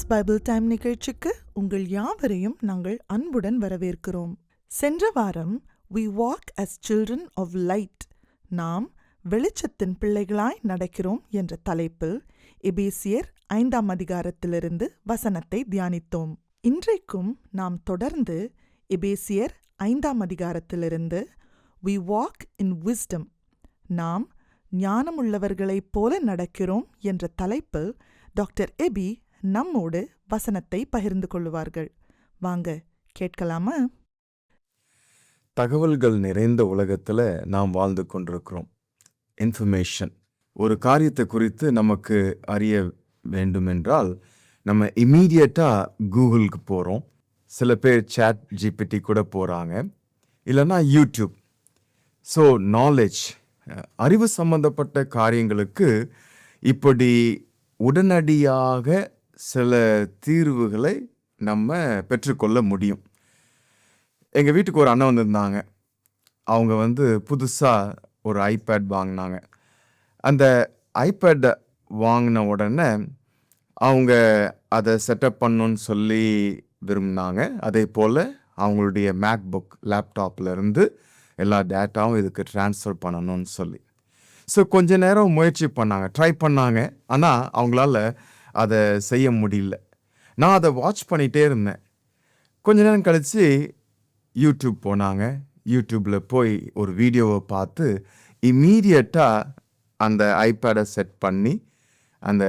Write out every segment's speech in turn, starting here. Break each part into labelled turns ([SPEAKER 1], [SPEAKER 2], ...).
[SPEAKER 1] It's Bible time நிகழ்ச்சிக்கு உங்கள் யாவரையும் நாங்கள் அன்புடன் வரவேற்கிறோம். சென்ற வாரம் we walk as children of light, நாம் வெளிச்சத்தின் பிள்ளைகளாய் நடக்கிறோம் என்ற தலைப்பில் எபேசியர் 5ஆம் அதிகாரத்திலிருந்து வசனத்தை தியானித்தோம். இன்றைக்கும் நாம் தொடர்ந்து எபேசியர் 5ஆம் அதிகாரத்திலிருந்து we walk in wisdom, நாம் ஞானமுள்ளவர்களைப் போல நடக்கிறோம் என்ற தலைப்பில் டாக்டர் எபி நம்மோடு வசனத்தை பகிர்ந்து கொள்வார்கள். வாங்க கேட்கலாமா?
[SPEAKER 2] தகவல்கள் நிறைந்த உலகத்தில் நாம் வாழ்ந்து கொண்டிருக்கிறோம். இன்ஃபர்மேஷன், ஒரு காரியத்தை குறித்து நமக்கு அறிய வேண்டுமென்றால் நம்ம இம்மீடியட்டாக கூகுளுக்கு போகிறோம். சில பேர் சாட் ஜிபிடி கூட போகிறாங்க, இல்லைன்னா யூடியூப். ஸோ நாலேஜ், அறிவு சம்பந்தப்பட்ட காரியங்களுக்கு இப்படி உடனடியாக சில தீர்வுகளை நம்ம பெற்றுக்கொள்ள முடியும். எங்கள் வீட்டுக்கு ஒரு அண்ணன் வந்திருந்தாங்க. அவங்க புதுசாக ஒரு ஐபேட் வாங்கினாங்க. அந்த ஐபேட்டை வாங்கின உடனே அவங்க அதை செட்டப் பண்ணணுன்னு சொல்லி விரும்பினாங்க. அதே போல் அவங்களுடைய மேக்புக் லேப்டாப்லேருந்து எல்லா டேட்டாவும் இதுக்கு ட்ரான்ஸ்ஃபர் பண்ணணும்னு சொல்லி. ஸோ கொஞ்ச நேரம் முயற்சி பண்ணாங்க, ட்ரை பண்ணாங்க. ஆனால் அவங்களால அதை செய்ய முடியல. நான் அதை வாட்ச் பண்ணிகிட்டே இருந்தேன். கொஞ்ச நேரம் கழித்து யூடியூப் போனாங்க. யூடியூப்பில் போய் ஒரு வீடியோவை பார்த்து இம்மீடியட்டாக அந்த ஐபேடை செட் பண்ணி அந்த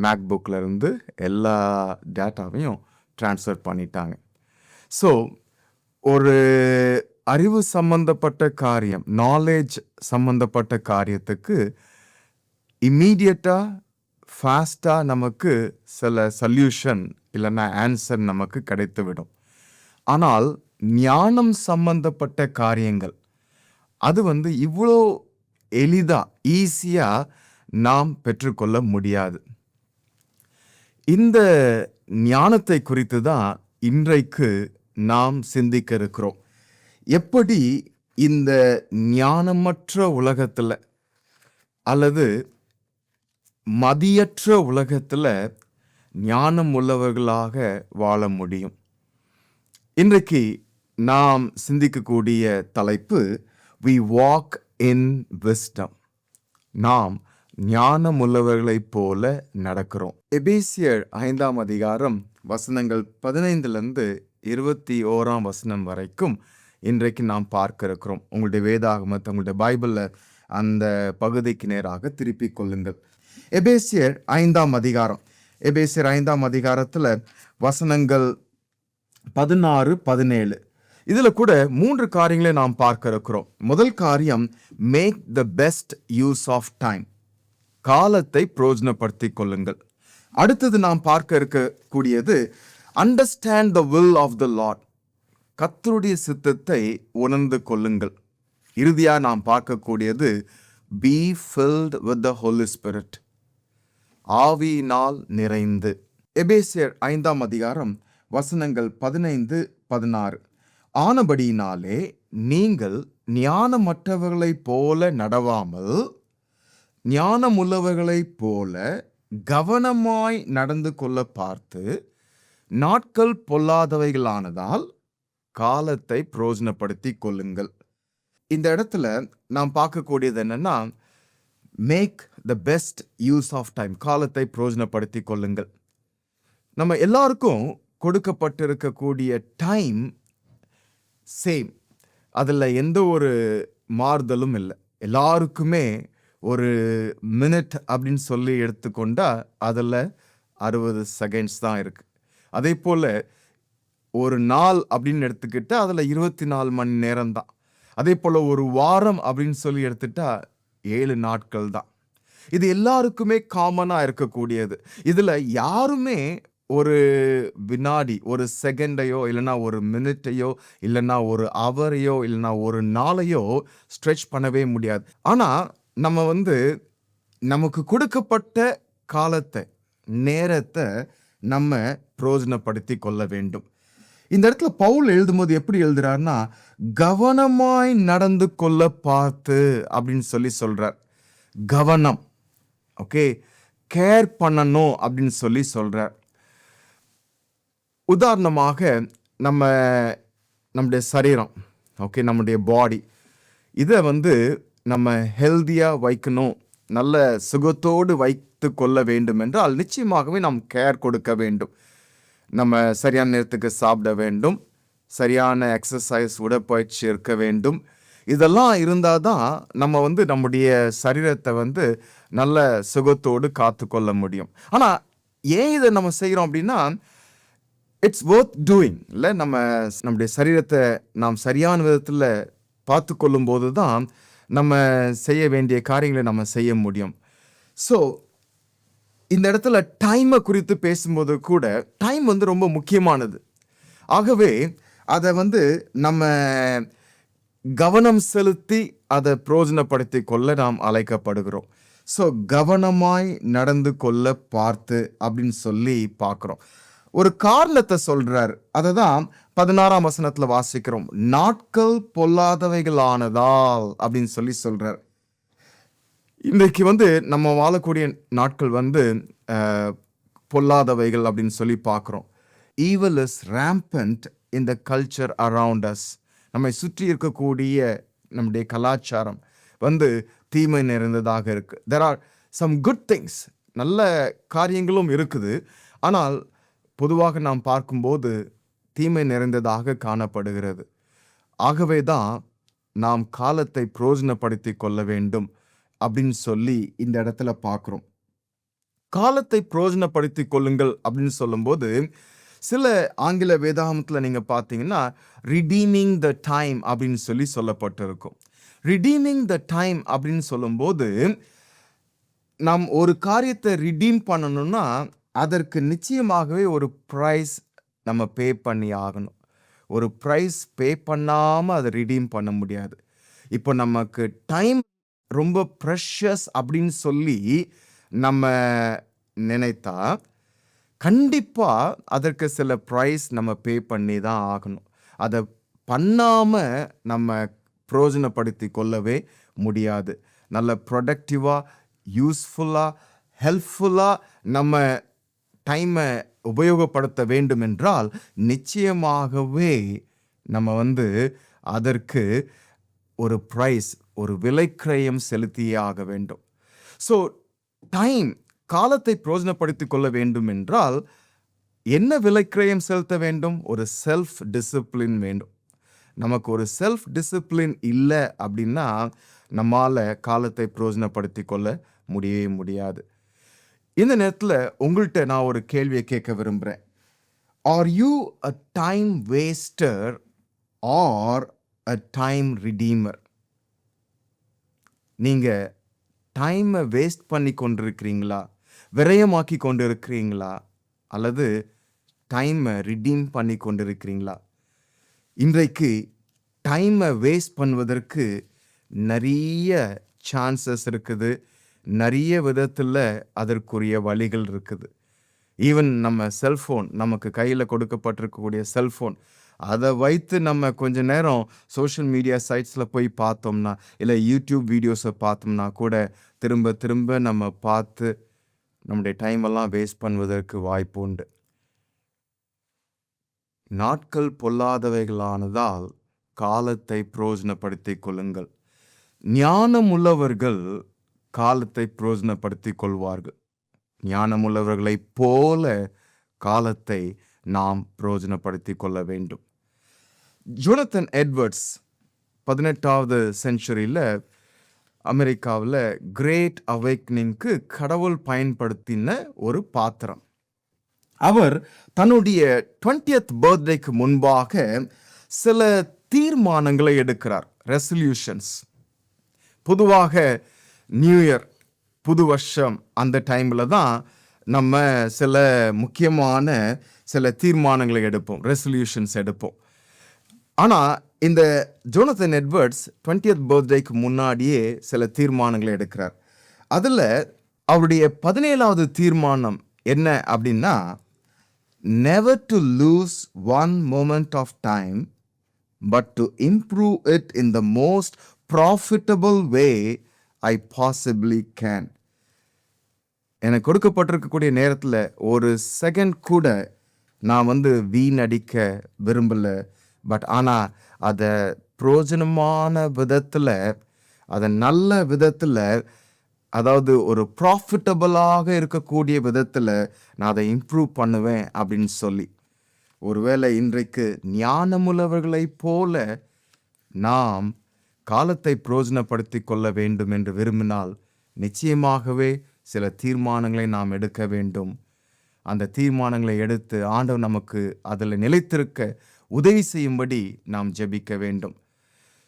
[SPEAKER 2] மேக்புக்கில் எல்லா டேட்டாவையும் ட்ரான்ஸ்ஃபர் பண்ணிட்டாங்க. ஸோ ஒரு அறிவு சம்பந்தப்பட்ட காரியம், நாலேஜ் சம்பந்தப்பட்ட காரியத்துக்கு இம்மீடியட்டாக ஃபாஸ்ட்டாக நமக்கு சில சொல்யூஷன் இல்லைன்னா ஆன்சர் நமக்கு கிடைத்து விடும். ஆனால் ஞானம் சம்பந்தப்பட்ட காரியங்கள் அது இவ்வளோ எளிதாக ஈஸியாக நாம் பெற்றுக்கொள்ள முடியாது. இந்த ஞானத்தை குறித்து தான் இன்றைக்கு நாம் சிந்திக்க இருக்கிறோம். எப்படி இந்த ஞானமற்ற உலகத்தில் அல்லது மதியற்ற உலகத்தில் ஞானம் உள்ளவர்களாக வாழ முடியும். இன்றைக்கு நாம் சிந்திக்கக்கூடிய தலைப்பு we walk in wisdom, நாம் ஞானம் உள்ளவர்களைப் போல நடக்கிறோம். எபேசியர் 5ஆம் அதிகாரம் வசனங்கள் 15லிருந்து 21ஆம் வசனம் வரைக்கும் இன்றைக்கு நாம் பார்க்க இருக்கிறோம். உங்களுடைய வேதாகமத்தை, உங்களுடைய பைபிளில் அந்த பகுதிக்கு நேராக திருப்பிக் கொள்ளுங்கள். எபேசியர் 5ஆம் அதிகாரம், எபேசியர் 5ஆம் அதிகாரத்தில் வசனங்கள் 16, 17 இதில் கூட 3 காரியங்களை நாம் பார்க்க இருக்கிறோம். முதல் காரியம், make the best use of time, காலத்தை பிரயோஜனப்படுத்திக் கொள்ளுங்கள். அடுத்தது நாம் பார்க்க இருக்கக்கூடியது, understand the will of the Lord, கர்த்தருடைய சித்தத்தை உணர்ந்து கொள்ளுங்கள். இறுதியாக நாம் பார்க்கக்கூடியது, be filled with the Holi spirit, ஆவியினால் நிறைந்து. எபேசியர் 5ஆம் அதிகாரம் வசனங்கள் 15, 16 ஆனபடியினாலே நீங்கள் ஞானமற்றவர்களைப் போல நடவாமல் ஞானமுள்ளவர்களைப் போல கவனமாய் நடந்து கொள்ள பார்த்து, நாட்கள் பொல்லாதவைகளானதால் காலத்தை பிரயோஜனப்படுத்தி கொள்ளுங்கள். இந்த இடத்துல நாம் பார்க்கக்கூடியது என்னன்னா, make the best use of time, காலத்தை பிரயோஜனப்படுத்தி கொள்ளுங்கள். நம்ம எல்லாருக்கும் கொடுக்கப்பட்டிருக்கக்கூடிய டைம் சேம், அதில் எந்த ஒரு மாறுதலும் இல்லை. எல்லாருக்குமே ஒரு மினிட் அப்படின்னு சொல்லி எடுத்துக்கொண்டா அதில் 60 செகண்ட்ஸ் தான் இருக்கு. அதே போல் ஒரு நாள் அப்படின்னு எடுத்துக்கிட்டா அதில் 24 மணி நேரம் தான். அதே போல் ஒரு வாரம் அப்படின்னு சொல்லி எடுத்துட்டா 7 நாட்கள் தான். இது எல்லாருக்குமே காமனாக இருக்கக்கூடியது. இதில் யாருமே ஒரு வினாடி, ஒரு செகண்டையோ இல்லைன்னா ஒரு மினிட்டையோ இல்லைன்னா ஒரு அவரையோ இல்லைன்னா ஒரு நாளையோ ஸ்ட்ரெச் பண்ணவே முடியாது. ஆனால் நம்ம நமக்கு கொடுக்கப்பட்ட காலத்தை, நேரத்தை நம்ம பிரயோஜனப்படுத்தி கொள்ள வேண்டும். இந்த இடத்துல பவுல் எழுதும்போது எப்படி எழுதுறாருன்னா, கவனமாய் நடந்து கொள்ள பார்த்து அப்படின்னு சொல்றார். கவனம், ஓகே, கேர் பண்ணணும் அப்படின்னு சொல்றார். உதாரணமாக நம்ம நம்முடைய சரீரம், ஓகே, நம்முடைய பாடி, இதை நம்ம ஹெல்தியாக வைக்கணும், நல்ல சுகத்தோடு வைத்து கொள்ள வேண்டும் என்றால் நிச்சயமாகவே நாம் கேர் கொடுக்க வேண்டும். நம்ம சரியான நேரத்துக்கு சாப்பிட வேண்டும், சரியான எக்ஸசைஸ் உடற்பயிற்சி இருக்க வேண்டும். இதெல்லாம் இருந்தால் தான் நம்ம நம்முடைய சரீரத்தை நல்ல சுகத்தோடு காத்து கொள்ள முடியும். ஆனால் ஏன் இதை நம்ம செய்கிறோம் அப்படின்னா, இட்ஸ் ஒர்த் டூயிங் இல்லை. நம்முடைய சரீரத்தை நாம் சரியான விதத்தில் பார்த்து கொள்ளும் போது தான் நம்ம செய்ய வேண்டிய காரியங்களை நம்ம செய்ய முடியும். ஸோ இந்த இடத்துல டைமை குறித்து பேசும்போது கூட டைம் ரொம்ப முக்கியமானது. ஆகவே அதை நம்ம கவனம் செலுத்தி அதை பிரயோஜனப்படுத்தி கொள்ள நாம் அழைக்கப்படுகிறோம். ஸோ கவனமாய் நடந்து கொள்ள பார்த்து அப்படின்னு சொல்லி பார்க்குறோம். ஒரு காரணத்தை சொல்றார், அதை தான் 16ஆம் வசனத்தில் வாசிக்கிறோம். நாட்கள் பொல்லாதவைகளானதால் அப்படின்னு சொல்லி சொல்றார். இன்றைக்கு நம்ம வாழக்கூடிய நாட்கள் பொல்லாதவைகள் அப்படின்னு சொல்லி பார்க்குறோம். Evil is rampant in the culture around us. நம்மை சுற்றி இருக்கக்கூடிய நம்முடைய கலாச்சாரம் தீமை நிறைந்ததாக இருக்கு. There are some good things, நல்ல காரியங்களும் இருக்குது. ஆனால் பொதுவாக நாம் பார்க்கும்போது தீமை நிறைந்ததாக காணப்படுகிறது. ஆகவே தான் நாம் காலத்தை பிரயோஜனப்படுத்தி கொள்ள வேண்டும் அப்படின்னு சொல்லி இந்த இடத்துல பார்க்குறோம். காலத்தை பிரயோஜனப்படுத்தி கொள்ளுங்கள் அப்படின்னு சொல்லும்போது சில ஆங்கில வேதாகமத்தில் நீங்கள் பார்த்தீங்கன்னா ரிடீமிங் த டைம் அப்படின்னு சொல்லி சொல்லப்பட்டிருக்கும். ரிடீமிங் த டைம் அப்படின்னு சொல்லும்போது நாம் ஒரு காரியத்தை ரிடீம் பண்ணணும்னா அதற்கு நிச்சயமாகவே ஒரு ப்ரைஸ் நம்ம பே பண்ணி ஆகணும். ஒரு ப்ரைஸ் பே பண்ணாமல் அதை ரிடீம் பண்ண முடியாது. இப்போ நமக்கு டைம் ரொம்ப ப்ரெஷஸ் அப்படின்னு சொல்லி நம்ம நினைத்தா கண்டிப்பாக அதற்கு சில ப்ரைஸ் நம்ம பே பண்ணி தான் ஆகணும். அதை பண்ணாமல் நம்ம பிரயோஜனப்படுத்தி கொள்ளவே முடியாது. நல்ல ப்ரொடக்டிவாக, யூஸ்ஃபுல்லாக, ஹெல்ப்ஃபுல்லாக நம்ம டைமை உபயோகப்படுத்த வேண்டும் என்றால் நிச்சயமாகவே நம்ம அதற்கு ஒரு ப்ரைஸ், ஒரு விலைக்கிரயம் செலுத்தியே ஆக வேண்டும். ஸோ டைம், காலத்தை பிரயோஜனப்படுத்தி கொள்ள வேண்டும் என்றால் என்ன விலைக்கிரயம் செலுத்த வேண்டும்? ஒரு செல்ஃப் டிசிப்ளின் வேண்டும். நமக்கு ஒரு செல்ஃப் டிசிப்ளின் இல்லை அப்படின்னா நம்மால் காலத்தை பிரயோஜனப்படுத்தி கொள்ள முடியவே முடியாது. இந்த நேரத்தில் உங்கள்கிட்ட நான் ஒரு கேள்வியை கேட்க விரும்புகிறேன். Are you a time waster or a time redeemer? நீங்கள் டைமை வேஸ்ட் பண்ணி கொண்டிருக்கிறீங்களா, விரயமாக்கி கொண்டு இருக்கிறீங்களா, அல்லது டைமை ரிடீம் பண்ணி கொண்டிருக்கிறீங்களா? இன்றைக்கு டைமை வேஸ்ட் பண்ணுவதற்கு நிறைய சான்சஸ் இருக்குது, நிறைய விதத்தில் அதற்குரிய வழிகள் இருக்குது. ஈவன் நம்ம செல்ஃபோன், நமக்கு கையில் கொடுக்கப்பட்டிருக்கக்கூடிய செல்ஃபோன், அதை வைத்து நம்ம கொஞ்ச நேரம் சோஷியல் மீடியா சைட்ஸில் போய் பார்த்தோம்னா, இல்லை யூடியூப் வீடியோஸை பார்த்தோம்னா கூட திரும்ப திரும்ப நம்ம பார்த்து நம்முடைய டைமெல்லாம் வேஸ்ட் பண்ணுவதற்கு வாய்ப்பு உண்டு. நாட்கள் பொல்லாதவைகளானதால் காலத்தை பிரயோஜனப்படுத்தி கொள்ளுங்கள். ஞானமுள்ளவர்கள் காலத்தை பிரயோஜனப்படுத்தி கொள்வார்கள். ஞானமுள்ளவர்களைப் போல காலத்தை நாம் பிரயோஜனப்படுத்தி கொள்ள வேண்டும். ஜோனத்தன் எட்வர்ட்ஸ் 18வது செஞ்சுரியில் அமெரிக்காவில் கிரேட் அவேக்னிங்க்கு கடவுள் பயன்படுத்தின ஒரு பாத்திரம். அவர் தன்னுடைய 20th பர்த்டேக்கு முன்பாக சில தீர்மானங்களை எடுக்கிறார், ரெசல்யூஷன்ஸ். பொதுவாக நியூ இயர், புது வருஷம், அந்த டைமில் தான் நம்ம சில முக்கியமான சில தீர்மானங்களை எடுப்போம், ரெசல்யூஷன்ஸ் எடுப்போம். ஆனால் இந்த ஜோனத்தன் எட்வர்ட்ஸ் 20th பர்த்டேக்கு முன்னாடியே சில தீர்மானங்களை எடுக்கிறார். அதில் அவருடைய 17வது தீர்மானம் என்ன அப்படின்னா, never to lose one moment of time but to improve it in the most profitable way I possibly can. எனக்கு கொடுக்கப்பட்டிருக்கக்கூடிய நேரத்தில் ஒரு செகண்ட் கூட நான் வீணடிக்க விரும்பல. பட் ஆனால் அதை பிரயோஜனமான விதத்தில், அதை நல்ல விதத்தில், அதாவது ஒரு ப்ராஃபிட்டபிளாக இருக்கக்கூடிய விதத்தில் நான் அதை இம்ப்ரூவ் பண்ணுவேன் அப்படின்னு சொல்லி. ஒருவேளை இன்றைக்கு ஞானமுள்ளவர்களைப் போல நாம் காலத்தை பிரயோஜனப்படுத்தி கொள்ள வேண்டும் என்று விரும்பினால் நிச்சயமாகவே சில தீர்மானங்களை நாம் எடுக்க வேண்டும். அந்த தீர்மானங்களை எடுத்து ஆண்டவர் நமக்கு அதில் நிலைத்திருக்க உதவி செய்யும்படி நாம் ஜெபிக்க வேண்டும்.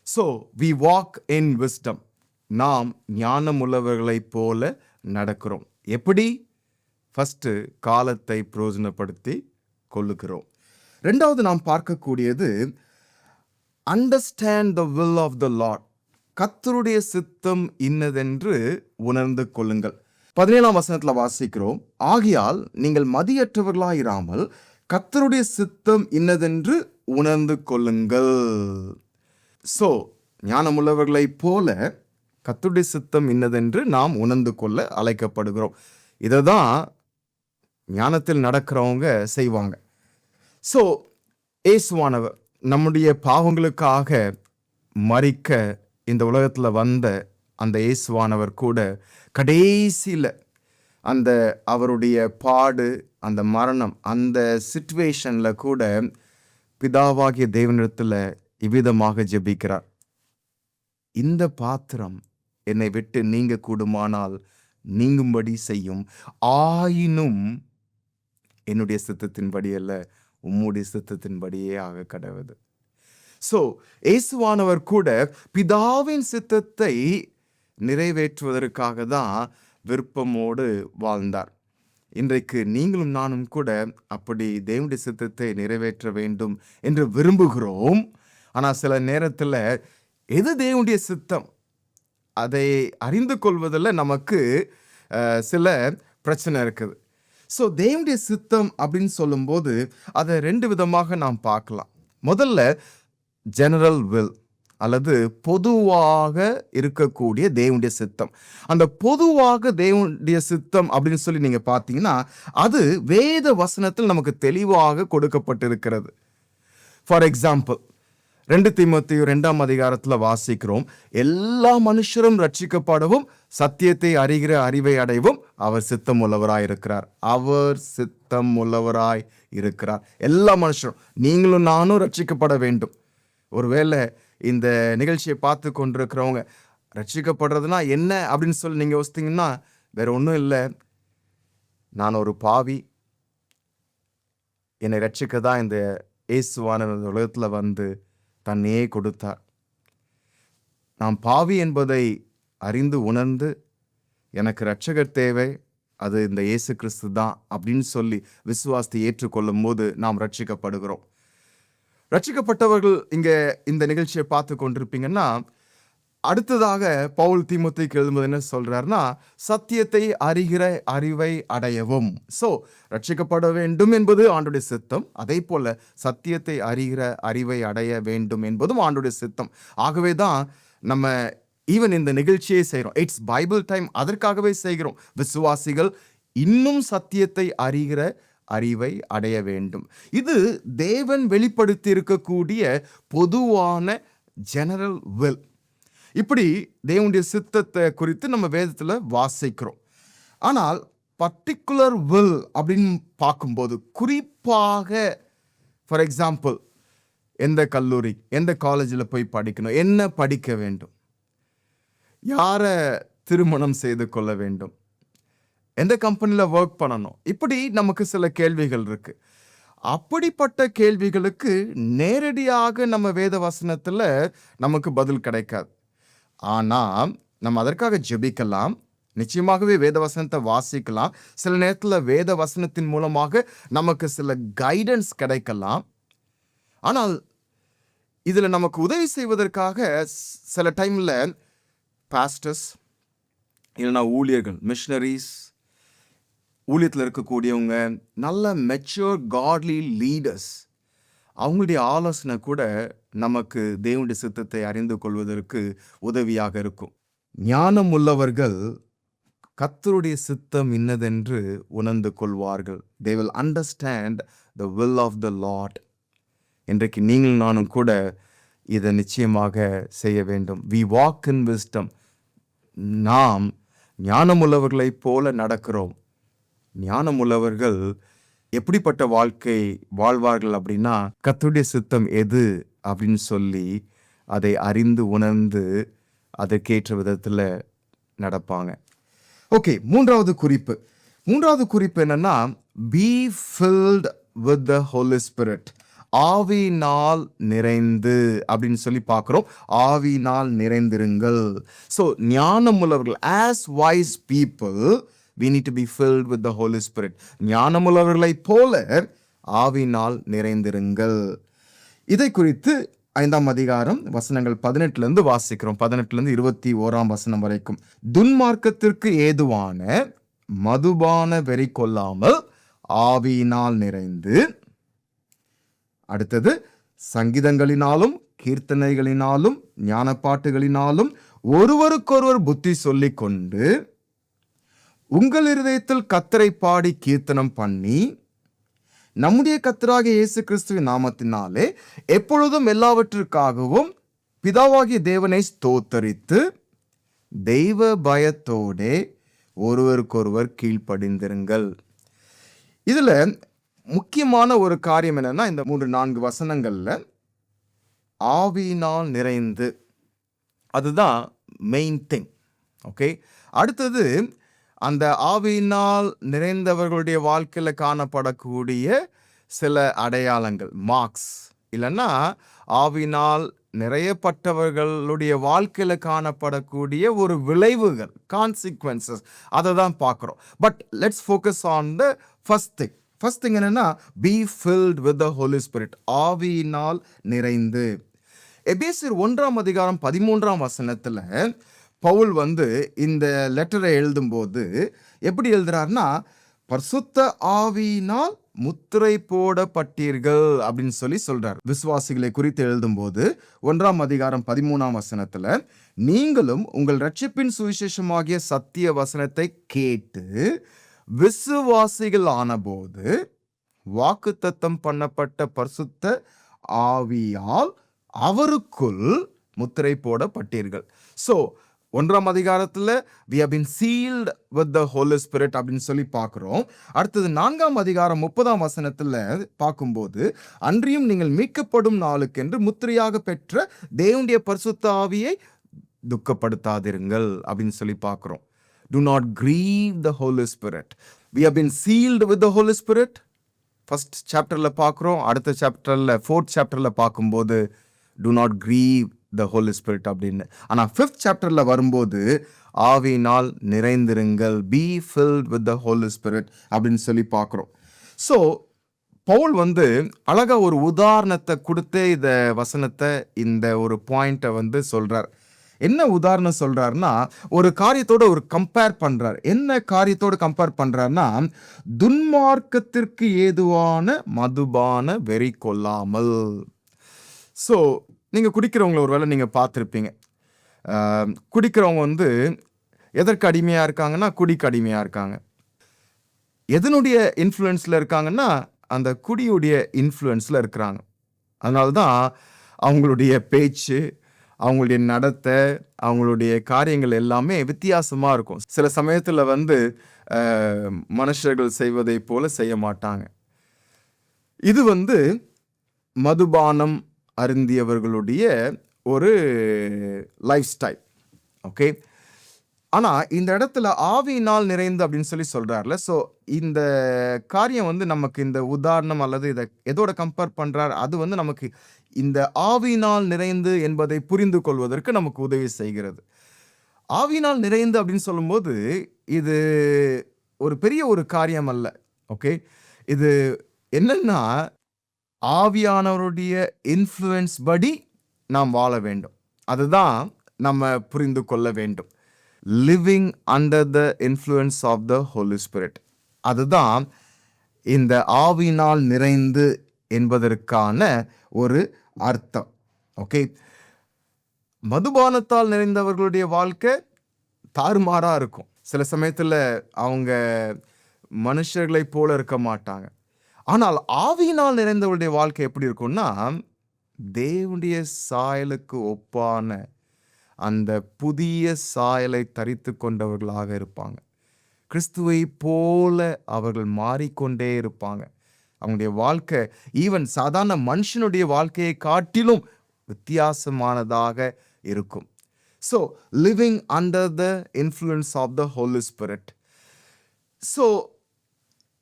[SPEAKER 2] So we walk in wisdom. நாம் ஞானமுள்ளவர்களைப் போல நடக்கிறோம். எப்படி? ஃபஸ்ட்டு காலத்தை பிரயோஜனப்படுத்தி கொள்ளுகிறோம். ரெண்டாவது நாம் பார்க்கக்கூடியது understand the will of the Lord. கர்த்தருடைய சித்தம் இன்னதென்று உணர்ந்து கொள்ளுங்கள். 17ஆம் வசனத்தில் வாசிக்கிறோம், ஆகையால் நீங்கள் மதியற்றவர்களாயிராமல் கர்த்தருடைய சித்தம் இன்னதென்று உணர்ந்து கொள்ளுங்கள். ஸோ ஞானமுள்ளவர்களைப் போல கர்த்தருடைய சித்தம் இன்னதென்று நாம் உணர்ந்து கொள்ள அழைக்கப்படுகிறோம். இதை தான் ஞானத்தில் நடக்கிறவங்க செய்வாங்க. ஸோ இயேசுவானவர் நம்முடைய பாவங்களுக்காக மரிக்க இந்த உலகத்தில் வந்த அந்த இயேசுவானவர் கூட கடைசியில் அந்த அவருடைய பாடு, அந்த மரணம், அந்த சிச்சுவேஷனில் கூட பிதாவாகிய தேவனிடத்தில் இவ்விதமாக ஜெபிக்கிறார், இந்த பாத்திரம் என்னை விட்டு நீங்க கூடுமானால் நீங்கும்படி செய்யும், ஆயினும் என்னுடைய சித்தத்தின்படி அல்ல, உம்முடைய சித்தத்தின்படியே ஆக கடவுது. ஸோ இயேசுவானவர் கூட பிதாவின் சித்தத்தை நிறைவேற்றுவதற்காக தான் விருப்பமோடு வாழ்ந்தார். இன்றைக்கு நீங்களும் நானும் கூட அப்படி தேவனுடைய சித்தத்தை நிறைவேற்ற வேண்டும் என்று விரும்புகிறோம். ஆனால் சில நேரத்தில் எது தேவனுடைய சித்தம் அதை அறிந்து கொள்வதில் நமக்கு சில பிரச்சனை இருக்குது. ஸோ தேவனுடைய சித்தம் அப்படின்னு சொல்லும்போது அதை ரெண்டு விதமாக நாம் பார்க்கலாம். முதல்ல ஜெனரல் வில் அல்லது பொதுவாக இருக்கக்கூடிய தேவனுடைய சித்தம். அந்த பொதுவாக தேவனுடைய சித்தம் அப்படின்னு சொல்லி நீங்கள் பார்த்தீங்கன்னா அது வேத வசனத்தில் நமக்கு தெளிவாக கொடுக்கப்பட்டிருக்கிறது. ஃபார் எக்ஸாம்பிள் 2 தீமோத்தேயு 2ஆம் அதிகாரத்தில் வாசிக்கிறோம், எல்லா மனுஷரும் ரட்சிக்கப்படவும் சத்தியத்தை அறிகிற அறிவை அடையவும் அவர் சித்தம் உள்ளவராய் இருக்கிறார். அவர் சித்தம் உள்ளவராய் இருக்கிறார். எல்லா மனுஷரும், நீங்களும் நானும் ரட்சிக்கப்பட வேண்டும். ஒருவேளை இந்த நிகழ்ச்சியை பார்த்து கொண்டிருக்கிறவங்க ரட்சிக்கப்படுறதுனா என்ன அப்படின்னு சொல்லி நீங்கள் யோசித்தீங்கன்னா வேற ஒன்றும் இல்லை, நான் ஒரு பாவி, என்னை ரட்சிக்க தான் இந்த இயேசுவான உலகத்தில் வந்து தன்னையே கொடுத்தார். நான் பாவி என்பதை அறிந்து உணர்ந்து எனக்கு இரட்சகர் தேவை, அது இந்த இயேசு கிறிஸ்து தான் அப்படின்னு சொல்லி விசுவாசத்தை ஏற்றுக்கொள்ளும் போது நாம் ரட்சிக்கப்படுகிறோம். ரட்சிக்கப்பட்டவர்கள் இங்கே இந்த நிகழ்ச்சியை பார்த்து கொண்டிருப்பீங்கன்னா அடுத்ததாக பவுல் தீமோத்தேயுக்கு எழுதும்போது என்ன சொல்றாருன்னா, சத்தியத்தை அறிகிற அறிவை அடையவும். ஸோ ரட்சிக்கப்பட வேண்டும் என்பது ஆண்டுடைய சித்தம், அதே போல சத்தியத்தை அறிகிற அறிவை அடைய வேண்டும் என்பதும் ஆண்டுடைய சித்தம். ஆகவே தான் நம்ம ஈவன் இந்த நிகழ்ச்சியை செய்கிறோம். இட்ஸ் பைபிள் டைம், அதற்காகவே செய்கிறோம். விசுவாசிகள் இன்னும் சத்தியத்தை அறிகிற அறிவை அடைய வேண்டும். இது தேவன் வெளிப்படுத்தி இருக்கக்கூடிய பொதுவான ஜெனரல் வில். இப்படி தேவனுடைய சித்தத்தை குறித்து நம்ம வேதத்தில் வாசிக்கிறோம். ஆனால் பர்டிகுலர் வில் அப்படின்னு பார்க்கும்போது குறிப்பாக ஃபார் எக்ஸாம்பிள் எந்த கல்லூரி எந்த காலேஜில் போய் படிக்கணும், என்ன படிக்க வேண்டும், யாரை திருமணம் செய்து கொள்ள வேண்டும், எந்த கம்பெனியில் ஒர்க் பண்ணணும், இப்படி நமக்கு சில கேள்விகள் இருக்கு. அப்படிப்பட்ட கேள்விகளுக்கு நேரடியாக நம்ம வேத வசனத்தில் நமக்கு பதில் கிடைக்காது. ஆனால் நம்ம அதற்காக ஜெபிக்கலாம், நிச்சயமாகவே வேத வசனத்தை வாசிக்கலாம். சில நேரத்தில் வேத வசனத்தின் மூலமாக நமக்கு சில கைடன்ஸ் கிடைக்கலாம். ஆனால் இதில் நமக்கு உதவி செய்வதற்காக சில டைமில் பாஸ்டர்ஸ் இல்லைன்னா ஊழியர்கள், மிஷனரிஸ், ஊழியத்தில் இருக்கக்கூடியவங்க, நல்ல மெச்சூர் காட்லி லீடர்ஸ், அவங்களுடைய ஆலோசனை கூட நமக்கு தேவனுடைய சித்தத்தை அறிந்து கொள்வதற்கு உதவியாக இருக்கும். ஞானம் உள்ளவர்கள் கர்த்தருடைய சித்தம் இன்னதென்று உணர்ந்து கொள்வார்கள். They will understand the will of the Lord. இன்றைக்கு நீங்கள் நானும் கூட இதை நிச்சயமாக செய்ய வேண்டும். We walk in wisdom. நாம் ஞானமுள்ளவர்களைப் போல நடக்கிறோம். ஞானமுள்ளவர்கள் எப்படிப்பட்ட வாழ்க்கை வாழ்வார்கள் அப்படின்னா, கர்த்தருடைய சித்தம் எது அப்படின்னு சொல்லி அதை அறிந்து உணர்ந்து அதற்கேற்ற விதத்தில் நடப்பாங்க. ஓகே, மூன்றாவது குறிப்பு என்னன்னா, be filled with the Holy Spirit. ஆவியினால் நிறைந்து அப்படின்னு சொல்லி பார்க்கிறோம். ஆவியினால் நிறைந்திருங்கள். ஸோ ஞானமுள்ளவர்கள், as wise people, we need to be filled with the Holy Spirit. ஞானமுள்ளவர்களைப் போல ஆவியினால் நிறைந்திருங்கள். இதை குறித்து 5ஆம் அதிகாரம் வசனங்கள் 18 வாசிக்கிறோம். 18 21 வசனம் வரைக்கும். துன்மார்க்கத்திற்கு ஏதுவான மதுபான வெறி கொள்ளாமல் ஆவியினால் நிறைந்து, அடுத்தது சங்கீதங்களினாலும் கீர்த்தனைகளினாலும் ஞானப்பாட்டுகளினாலும் ஒருவருக்கொருவர் புத்தி சொல்லிக் கொண்டு உங்கள் இருதயத்தில் கர்த்தரை பாடி கீர்த்தனம் பண்ணி நம்முடைய கர்த்தராகிய இயேசு கிறிஸ்துவின் நாமத்தினாலே எப்பொழுதும் எல்லாவற்றிற்காகவும் பிதாவாகிய தேவனை ஸ்தோத்தரித்து தெய்வ பயத்தோடே ஒருவருக்கொருவர் கீழ்ப்படிந்திருங்கள். இதுல முக்கியமான ஒரு காரியம் என்னன்னா, இந்த 3-4 வசனங்கள்ல ஆவியினால் நிறைந்து, அதுதான் மெயின் திங். ஓகே, அடுத்தது அந்த ஆவியினால் நிறைந்தவர்களுடைய வாழ்க்கையில் காணப்படக்கூடிய சில அடையாளங்கள், மார்க்ஸ், இல்லைன்னா ஆவியினால் நிறையப்பட்டவர்களுடைய வாழ்க்கையில் காணப்படக்கூடிய ஒரு விளைவுகள், கான்சிக்வன்சஸ், அதை தான் பார்க்குறோம். But let's focus on the first thing என்னன்னா, be filled with the Holi spirit. ஆவியினால் நிறைந்து. எபேசியர் 1ஆம் அதிகாரம் 13ஆம் வசனத்தில் பவுல் இந்த லெட்டரை எழுதும்போது எப்படி எழுதுறாருன்னா, பரிசுத்த ஆவியினால் முத்திரை போடப்பட்டீர்கள் அப்படின்னு சொல்லி சொல்றார். விசுவாசிகளை குறித்து எழுதும்போது 1ஆம் அதிகாரம் 13ஆம் வசனத்துல, நீங்களும் உங்கள் இரட்சிப்பின் சுவிசேஷமாகிய சத்திய வசனத்தை கேட்டு விசுவாசிகள் ஆனபோது வாக்குத்தத்தம் பண்ணப்பட்ட பரிசுத்த ஆவியால் அவருக்குள் முத்திரை போடப்பட்டீர்கள். ஸோ 1ஆம் அதிகாரத்தில் we have been sealed with the Holy Spirit அப்படின்னு சொல்லி பார்க்குறோம். அடுத்தது 4ஆம் அதிகாரம் 30ஆம் வசனத்தில் பார்க்கும்போது, அன்றியும் நீங்கள் மீட்கப்படும் நாளுக்கென்று முத்திரையாக பெற்ற தேவனுடைய பரிசுத்த ஆவியை துக்கப்படுத்தாதிருங்கள் அப்படின்னு சொல்லி பார்க்குறோம். Do not grieve the Holy Spirit. We have been sealed with the Holy Spirit. First சாப்டரில் பார்க்குறோம். அடுத்த சாப்டரில் 4th சாப்டரில் பார்க்கும்போது do not grieve the Holy Spirit அப்படின்னு. ஆனால் 5th சாப்டரில் வரும்போது ஆவியினால் நிறைந்திருங்கள், be filled with the Holy Spirit அப்படின்னு சொல்லி பார்க்குறோம். ஸோ பவுல் அழகா ஒரு உதாரணத்தை கொடுத்து இந்த வசனத்தை, இந்த ஒரு பாயிண்ட்டை சொல்றார். என்ன உதாரணம் சொல்றாருன்னா, ஒரு காரியத்தோட ஒரு கம்பேர் பண்றார். என்ன காரியத்தோட கம்பேர் பண்றாருன்னா, துன்மார்க்கத்திற்கு ஏதுவான மதுபான வெறி கொள்ளாமல். ஸோ நீங்கள் குடிக்கிறவங்கள ஒரு வேளை நீங்கள் பார்த்துருப்பீங்க. குடிக்கிறவங்க எதற்கு அடிமையாக இருக்காங்கன்னா, குடிக்கு அடிமையாக இருக்காங்க. எதனுடைய இன்ஃப்ளூயன்ஸில் இருக்காங்கன்னா, அந்த குடியுடைய இன்ஃப்ளூயன்ஸில் இருக்கிறாங்க. அதனால தான் அவங்களுடைய பேச்சு, அவங்களுடைய நடத்தை, அவங்களுடைய காரியங்கள் எல்லாமே வித்தியாசமாக இருக்கும். சில சமயத்தில் மனுஷர்கள் செய்வதை போல செய்ய மாட்டாங்க. இது மதுபானம் அருந்தியவர்களுடைய ஒரு லைஃப் ஸ்டைல். ஓகே, ஆனால் இந்த இடத்துல ஆவியினால் நிறைந்து அப்படின்னு சொல்லி சொல்கிறார்ல. ஸோ இந்த காரியம் நமக்கு இந்த உதாரணம் அல்லது இதை எதோட கம்பேர் பண்ணுறார், அது நமக்கு இந்த ஆவியினால் நிறைந்து என்பதை புரிந்து கொள்வதற்கு நமக்கு உதவி செய்கிறது. ஆவியினால் நிறைந்து அப்படின்னு சொல்லும்போது இது ஒரு பெரிய ஒரு காரியம் அல்ல. ஓகே, இது என்னன்னா, ஆவியானவருடைய இன்ஃப்ளூயன்ஸ் படி நாம் வாழ வேண்டும். அதுதான் நம்ம புரிந்து கொள்ள வேண்டும். Living under the influence of the Holi Spirit, அதுதான் இந்த ஆவியினால் நிறைந்து என்பதற்கான ஒரு அர்த்தம். ஓகே, மதுபானத்தால் நிறைந்தவர்களுடைய வாழ்க்கை தாறுமாறா இருக்கும். சில சமயத்தில் அவங்க மனுஷர்களைப் போல இருக்க மாட்டாங்க. ஆனால் ஆவியினால் நிறைந்தவருடைய வாழ்க்கை எப்படி இருக்கும்னா, தேவனுடைய சாயலுக்கு ஒப்பான அந்த புதிய சாயலை தரித்து கொண்டவர்களாக இருப்பாங்க. கிறிஸ்துவை போல அவர்கள் மாறிக்கொண்டே இருப்பாங்க. அவங்களுடைய வாழ்க்கை ஈவன் சாதாரண மனுஷனுடைய வாழ்க்கையை காட்டிலும் வித்தியாசமானதாக இருக்கும். So living under the influence of the Holi spirit. So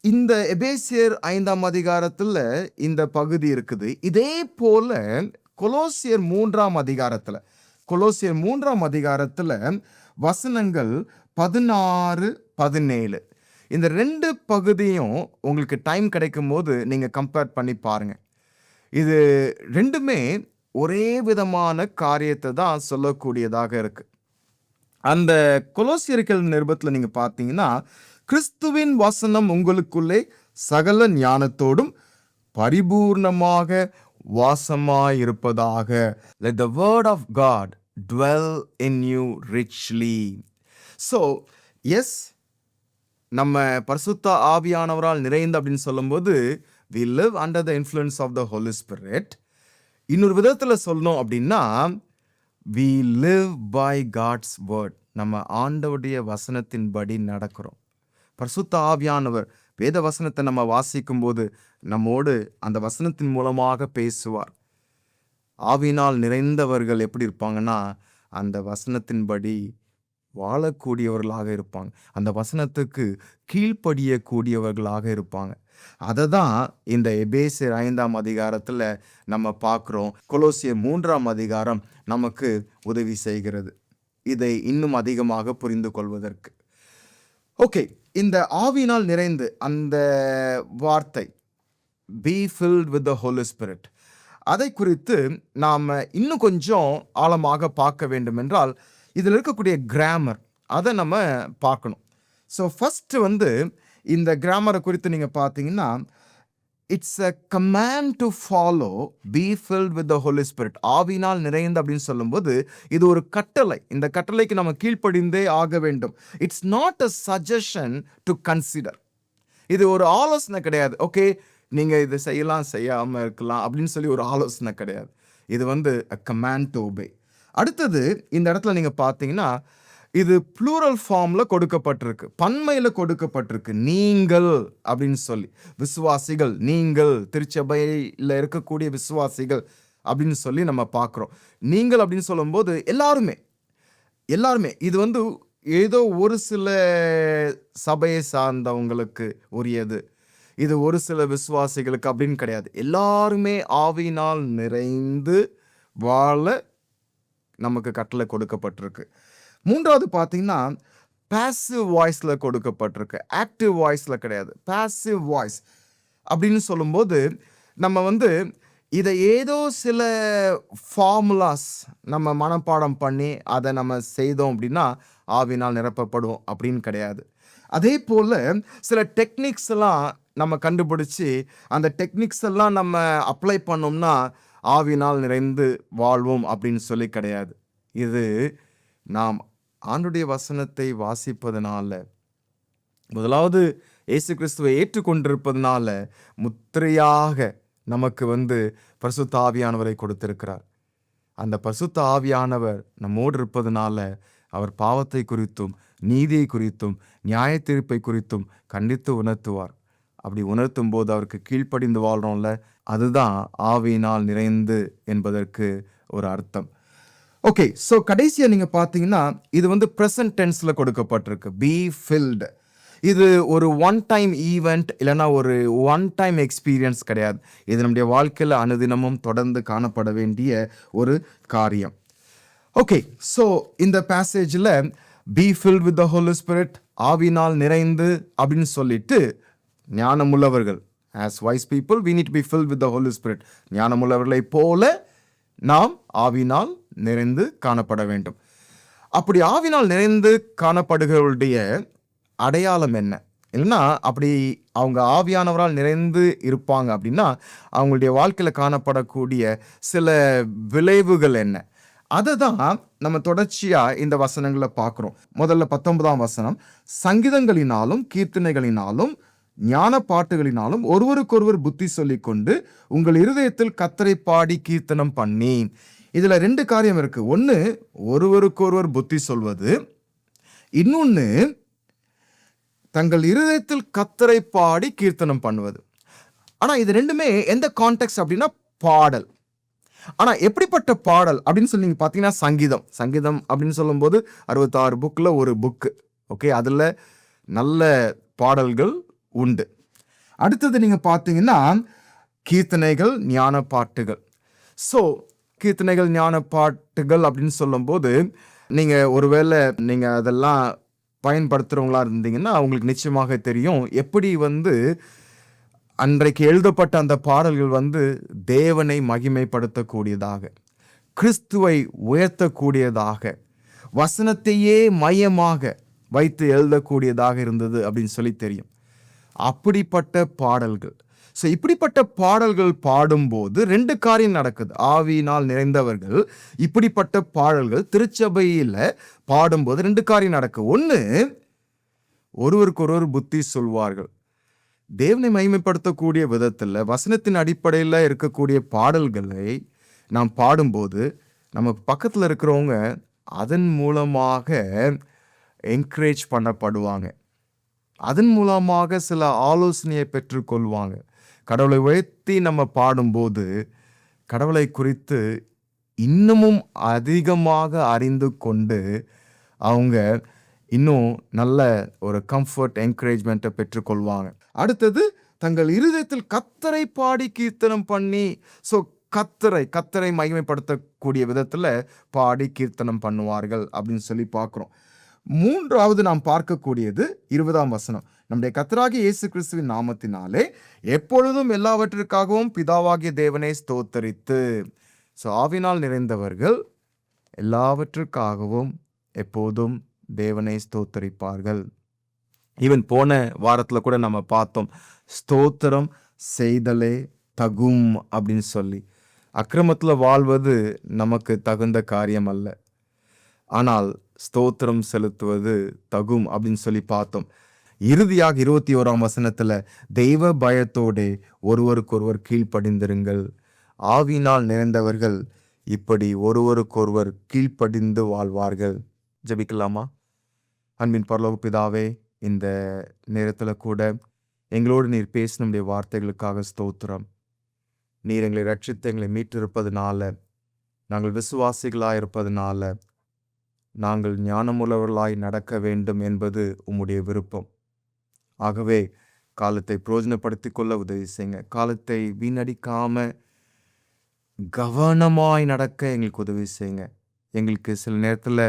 [SPEAKER 2] இந்த எபேசியர் 5ஆம் அதிகாரத்தில் இந்த பகுதி இருக்குது. இதே போல கொலோசியர் 3ஆம் அதிகாரத்தில் வசனங்கள் 16, 17 இந்த 2 பகுதியும் உங்களுக்கு டைம் கிடைக்கும் போது நீங்கள் கம்பேர் பண்ணி பாருங்க. இது ரெண்டுமே ஒரே விதமான காரியத்தை தான் சொல்லக்கூடியதாக இருக்கு. அந்த கொலோசியர்கள் நிருபத்தில் நீங்கள் பார்த்தீங்கன்னா, கிறிஸ்துவின் வசனம் உங்களுக்குள்ளே சகல ஞானத்தோடும் பரிபூர்ணமாக வாசமாயிருப்பதாக. Let the word of God dwell in you richly. So, yes, நம்ம பரிசுத்த ஆவியானவரால் நிறைந்து அப்படின்னு சொல்லும்போது we live under the influence of the Holy Spirit. இன்னொரு விதத்தில் சொல்லணும் அப்படின்னா we live by God's word. நம்ம ஆண்டவருடைய வசனத்தின்படி நடக்கிறோம். பரிசுத்த ஆவியானவர் வேத வசனத்தை நம்ம வாசிக்கும் போது நம்மோடு அந்த வசனத்தின் மூலமாக பேசுவார். ஆவியினால் நிறைந்தவர்கள் எப்படி இருப்பாங்கன்னா, அந்த வசனத்தின்படி வாழக்கூடியவர்களாக இருப்பாங்க. அந்த வசனத்துக்கு கீழ்ப்படியக்கூடியவர்களாக இருப்பாங்க. அதை தான் இந்த எபேசியர் 5ஆம் அதிகாரத்தில் நம்ம பார்க்குறோம். கொலோசியர் 3ஆம் அதிகாரம் நமக்கு உதவி செய்கிறது இதை இன்னும் அதிகமாக புரிந்து கொள்வதற்கு. ஓகே, இந்த ஆவியினால் நிறைந்து அந்த வார்த்தை be filled with the Holy Spirit, அதை குறித்து நாம் இன்னும் கொஞ்சம் ஆழமாக பார்க்க வேண்டும் என்றால் இதில் இருக்கக்கூடிய கிராமர் அதை நம்ம பார்க்கணும். ஸோ ஃபஸ்ட்டு இந்த கிராமரை குறித்து நீங்கள் பார்த்தீங்கன்னா, it's a command to follow be filled with the Holi spirit. ஆவினால் நிறைந்து அப்படின்னு சொல்லும்போது இது ஒரு கட்டளை. இந்த கட்டளைக்கு நம்ம கீழ்ப்படிந்தே ஆக வேண்டும். It's not a suggestion to consider. இது ஒரு ஆலோசனை கிடையாது. ஓகே, நீங்கள் இதை செய்யலாம் செய்யாமல் இருக்கலாம் அப்படின்னு சொல்லி ஒரு ஆலோசனை கிடையாது. இது அ கமாண்ட் டு ஒபே. அடுத்தது இந்த இடத்துல நீங்கள் பார்த்தீங்கன்னா, இது ப்ளூரல் ஃபார்மில் கொடுக்கப்பட்டிருக்கு, பன்மையில் கொடுக்கப்பட்டிருக்கு. நீங்கள் அப்படின்னு சொல்லி, விசுவாசிகள், நீங்கள் திருச்சபையில் இருக்கக்கூடிய விசுவாசிகள் அப்படின்னு சொல்லி நம்ம பார்க்குறோம். நீங்கள் அப்படின்னு சொல்லும்போது எல்லாருமே இது ஏதோ ஒரு சில சபையை சார்ந்தவங்களுக்கு உரியது, இது ஒரு சில விசுவாசிகளுக்கு அப்படின்னு கிடையாது. எல்லாருமே ஆவியினால் நிறைந்து வாழ நமக்கு கட்டளை கொடுக்கப்பட்டிருக்கு. மூன்றாவது பார்த்தீங்கன்னா, பாசிவ் வாய்ஸில் கொடுக்கப்பட்டிருக்கு, ஆக்டிவ் வாய்ஸில் கிடையாது. பாசிவ் வாய்ஸ் அப்படின்னு சொல்லும்போது நம்ம இதை ஏதோ சில ஃபார்முலாஸ் நம்ம மனப்பாடம் பண்ணி அதை நம்ம செய்தோம் அப்படின்னா ஆவினால் நிரப்பப்படும் அப்படின்னு கிடையாது. அதே போல் சில டெக்னிக்ஸ் எல்லாம் நம்ம கண்டுபிடிச்சி அந்த டெக்னிக்ஸ் எல்லாம் நம்ம அப்ளை பண்ணோம்னா ஆவினால் நிறைந்து வாழ்வோம் அப்படின்னு சொல்லி கிடையாது. இது நாம் ஆண்டுடைய வசனத்தை வாசிப்பதனால, முதலாவது இயேசு கிறிஸ்துவை ஏற்றுக்கொண்டிருப்பதனால முத்திரையாக நமக்கு பரிசுத்த ஆவியானவரை கொடுத்திருக்கிறார். அந்த பரிசுத்த ஆவியானவர் நம்மோடு இருப்பதனால அவர் பாவத்தை குறித்தும் நீதியை குறித்தும் நியாய தீர்ப்பை குறித்தும் கண்டித்து உணர்த்துவார். அப்படி உணர்த்தும் போது அவருக்கு கீழ்ப்படிந்து வாழ்றோம்ல, அதுதான் ஆவியினால் நிறைந்து என்பதற்கு ஒரு அர்த்தம். ஓகே, ஸோ கடைசியாக நீங்கள் பார்த்தீங்கன்னா இது ப்ரெசன்ட் டென்ஸில் கொடுக்கப்பட்டிருக்கு, பி ஃபில்டு. இது ஒரு ஒன் டைம் ஈவெண்ட் இல்லைன்னா ஒரு ஒன் டைம் எக்ஸ்பீரியன்ஸ் கிடையாது. இது நம்முடைய வாழ்க்கையில் அனுதினமும் தொடர்ந்து காணப்பட வேண்டிய ஒரு காரியம். ஓகே, ஸோ இந்த பேசேஜில் be filled with the Holi spirit, ஆவினால் நிறைந்து அப்படின்னு சொல்லிட்டு, ஞானமுள்ளவர்கள், as wise people we need to be filled with the Holy Spirit, ஞானமுள்ளவர்களை போல நாம் ஆவினால் நிறைந்து காணப்பட வேண்டும். அப்படி ஆவினால் நிறைந்து காணப்படுகிறவருடைய அடையாளம் என்ன? இல்லைன்னா அப்படி அவங்க ஆவியானவரால் நிறைந்து இருப்பாங்க அப்படின்னா அவங்களுடைய வாழ்க்கையில் காணப்படக்கூடிய சில விளைவுகள் என்ன? அதை தான் நம்ம தொடர்ச்சியா இந்த வசனங்களை பார்க்கிறோம். முதல்ல 19ஆம் வசனம், சங்கீதங்களினாலும் கீர்த்தனைகளினாலும் ஞான பாட்டுகளினாலும் ஒருவருக்கொருவர் புத்தி சொல்லிக் கொண்டு உங்கள் இருதயத்தில் கர்த்தரை பாடி கீர்த்தனம் பண்ணி. இதுல 2 காரியம் இருக்கு. ஒன்னு, ஒருவருக்கொருவர் புத்தி சொல்வது. இன்னொன்னு, தங்கள் இருதயத்தில் கர்த்தரை பாடி கீர்த்தனம் பண்ணுவது. ஆனா இது ரெண்டுமே எந்த கான்டெக்ஸ்ட் அப்படின்னா பாடல். ஆனா எப்படிப்பட்ட பாடல் அப்படின்னு சொல்லி நீங்க பாத்தீங்கன்னா சங்கீதம் அப்படின்னு சொல்லும்போது 66 புக்ல ஒரு புக்கு. ஓகே, அதுல நல்ல பாடல்கள் உண்டு. அடுத்தது நீங்க பார்த்தீங்கன்னா கீர்த்தனைகள், ஞான பாட்டுகள். ஸோ கீர்த்தனைகள், ஞான பாட்டுகள் அப்படின்னு சொல்லும்போது நீங்க ஒருவேளை நீங்க அதெல்லாம் பயன்படுத்துறவங்களா இருந்தீங்கன்னா உங்களுக்கு நிச்சயமாக தெரியும் எப்படி அன்றைக்கு எழுதப்பட்ட அந்த பாடல்கள் தேவனை மகிமைப்படுத்தக்கூடியதாக, கிறிஸ்துவை உயர்த்தக்கூடியதாக, வசனத்தையே மையமாக வைத்து எழுதக்கூடியதாக இருந்தது அப்படின்னு சொல்லி தெரியும். அப்படிப்பட்ட பாடல்கள். ஸோ இப்படிப்பட்ட பாடல்கள் பாடும்போது 2 காரியம் நடக்குது. ஆவியினால் நிறைந்தவர்கள் இப்படிப்பட்ட பாடல்கள் திருச்சபையில் பாடும்போது 2 காரியம் நடக்குது. ஒன்று, ஒருவருக்கொருவர் புத்தி சொல்வார்கள். தேவனை மகிமைப்படுத்தக்கூடிய விதத்தில் வசனத்தின் அடிப்படையில் இருக்கக்கூடிய பாடல்களை நாம் பாடும்போது நம்ம பக்கத்தில் இருக்கிறவங்க அதன் மூலமாக என்கரேஜ் பண்ணப்படுவாங்க. அதன் மூலமாக சில ஆலோசனையை பெற்றுக்கொள்வாங்க. கடவுளை உயர்த்தி நம்ம பாடும்போது கடவுளை குறித்து இன்னமும் அதிகமாக அறிந்து கொண்டு அவங்க இன்னும் நல்ல ஒரு கம்ஃபர்ட், என்கரேஜ்மெண்ட்டை பெற்றுக்கொள்வாங்க. அடுத்தது, தங்கள் இருதயத்தில் கர்த்தரை பாடி கீர்த்தனம் பண்ணி. ஸோ கர்த்தரை மகிமைப்படுத்தக்கூடிய விதத்தில் பாடி கீர்த்தனம் பண்ணுவார்கள் அப்படின்னு சொல்லி பார்க்குறோம். 3வது நாம் பார்க்கக்கூடியது 20ஆம் வசனம். நம்முடைய கர்த்தராகிய இயேசு கிறிஸ்துவின் நாமத்தினாலே எப்பொழுதும் எல்லாவற்றிற்காகவும் பிதாவாகிய தேவனை ஸ்தோத்தரித்து. ஸோ ஆவினால் நிறைந்தவர்கள் எல்லாவற்றிற்காகவும் எப்போதும் தேவனை ஸ்தோத்தரிப்பார்கள். ஈவன் போன வாரத்தில் கூட நம்ம பார்த்தோம், ஸ்தோத்திரம் செய்தலே தகும் அப்படின்னு சொல்லி. அக்கிரமத்தில் வாழ்வது நமக்கு தகுந்த காரியம் அல்ல, ஆனால் ஸ்தோத்திரம் செலுத்துவது தகும் அப்படின்னு சொல்லி பார்த்தோம். இறுதியாக 21ஆம் வசனத்துல, தெய்வ பயத்தோடு ஒருவருக்கொருவர் கீழ்ப்படிந்திருங்கள். ஆவியினால் நிறைந்தவர்கள் இப்படி ஒருவருக்கொருவர் கீழ்ப்படிந்து வாழ்வார்கள். ஜெபிக்கலாமா? அன்பின் பரலோக பிதாவே, இந்த நேரத்தில் கூட எங்களோடு நீர் பேசினுடைய வார்த்தைகளுக்காக ஸ்தோத்திரம். நீர் எங்களை ரட்சித்து எங்களை மீட்டிருப்பதனால, நாங்கள் விசுவாசிகளாக இருப்பதனால, நாங்கள் ஞானமுள்ளவர்களாய் நடக்க வேண்டும் என்பது உம்முடைய விருப்பம். ஆகவே காலத்தை பிரயோஜனப்படுத்திக் கொள்ள உதவி செய்யுங்க. காலத்தை வீணடிக்காம கவனமாய் நடக்க எங்களுக்கு உதவி செய்யுங்க. எங்களுக்கு சில நேரத்தில்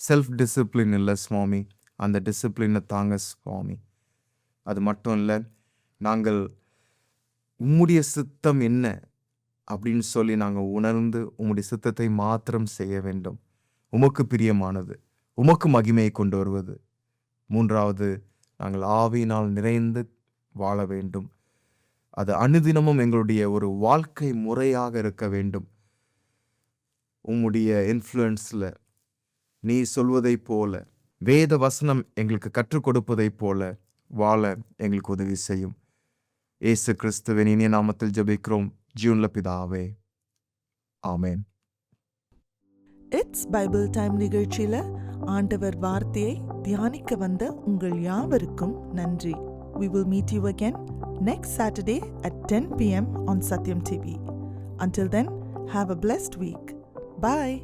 [SPEAKER 2] செல்ஃப் டிசிப்ளின் இல்லை சுவாமி, அந்த டிசிப்ளினை தாங்க சுவாமி. அது மட்டும் இல்லை, நாங்கள் உம்முடைய சித்தம் என்ன அப்படின்னு சொல்லி நாங்கள் உணர்ந்து உம்முடைய சித்தத்தை மாத்திரம் செய்ய வேண்டும். உமக்கு பிரியமானது, உமக்கு மகிமையை கொண்டு வருவது. 3வது, நாங்கள் ஆவியினால் நிறைந்து வாழ வேண்டும். அது அனுதினமும் எங்களுடைய ஒரு வாழ்க்கை முறையாக இருக்க வேண்டும். உம்முடைய இன்ஃப்ளூயன்ஸில் நீ சொல்வதை போல, வேத வசனம் எங்களுக்கு கற்றுக் கொடுப்பதை போல வாழ எங்களுக்கு உதவி செய்யும். இயேசு கிறிஸ்துவின் இனிய நாமத்தில் ஜெபிக்கிறோம் ஜீவனுள்ள பிதாவே, ஆமேன்.
[SPEAKER 1] இட்ஸ் பைபிள் டைம் நிகழ்ச்சியில ஆண்டவர் வார்த்தையை தியானிக்க வந்த உங்கள் யாவருக்கும் நன்றி. We will meet you again next Saturday at 10 p.m. on Satyam TV. Until then, have a blessed week. Bye.